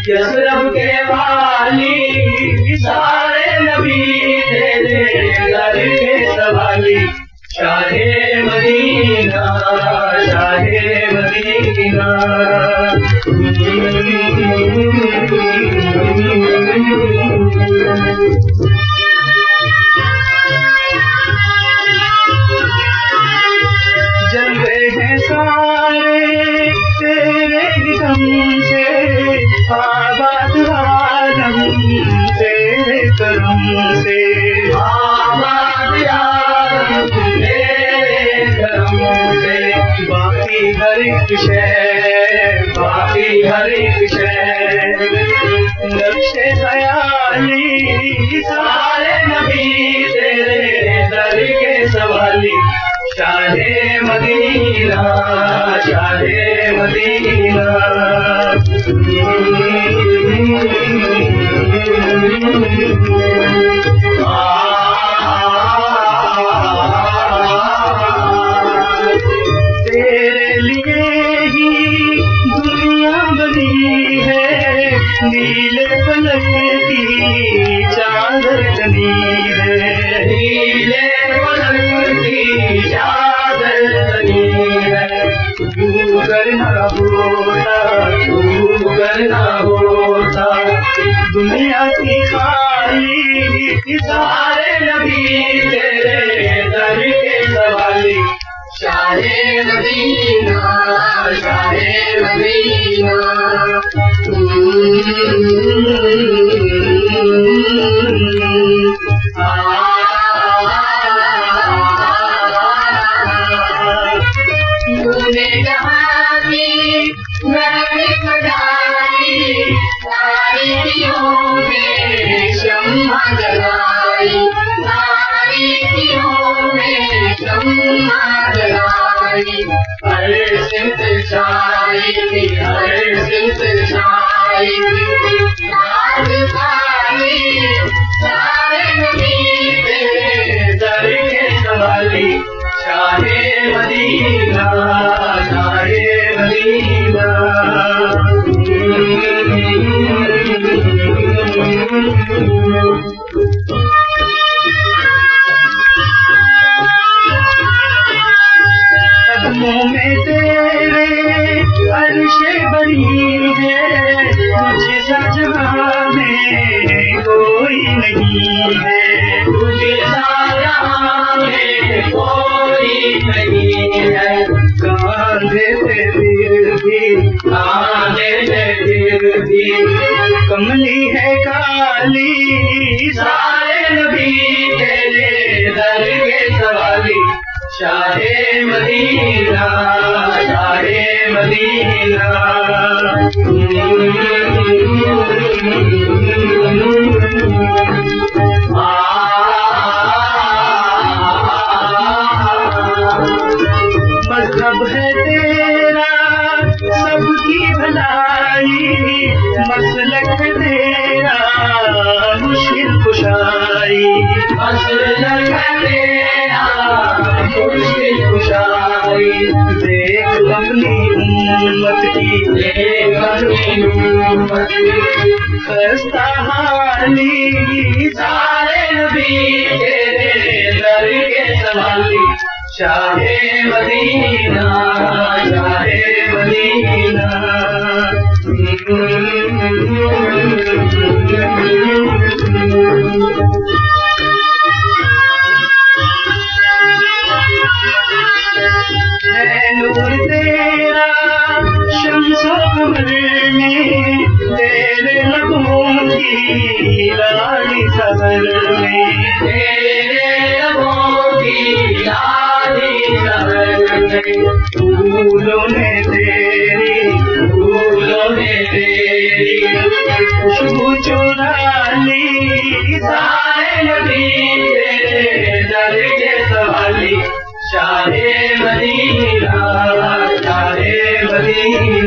Yathrib के वाली सारे नबी तेरे दर के सवाली शाहे मदीना शाहे मदीना जलवे हैं सारे तेरे दम से आबाद आलम तेरे करम से आबाद आलम तेरे करम से बाकी हर एक शय नक्शे ख्याली सारे नबी तेरे दर के सवाली शाहे मदीना शाहे मदीना तेरे लिए ही दुनिया बनी है नीले फलक की चादर तनी है नीले फलक की चादर तनी है तू करना होता दुनिया की खाली सारे नबी तेरे दर के सवाली शाहे मदीना शाहे मदीना तूने जहाँ की महक सजाई तारीखियों में शम्मा जलाई तारीखियों में शम्मा जलाई हर सिमत छाई थी आज सारी सारे नबी तेरे दर के सवाली शाहे मदीना शाहे मदीना कदमों में तेरे अर्शे बनी है तुझे जहाँ में कोई नहीं है तुझे जहाँ में कोई नहीं है कांधे पे फिर भी कमली है काली सारे नबी तेरे दर के सवाली शाहे मदीना शाहे मदीना मजहब है तेरा सबकी भलाई मसलक है तेरा मुश्किल कुशाई मसलक है तेरा मुश्किल कुशाई देख अपनी उम्मत की खस्ता हाली सारे नबी तेरे दर के सवाली शाहे मदीना शाहे मदीना है नूर तेरा शम्सो कमर में तेरे लबों की लाली सहर में तेरे लबों की लाली सहर में फूलों ने तेरी खुशबू चुरा ली, सारे नबी तेरे दर के सवाली, शाहे मदीना, शाहे मदीना।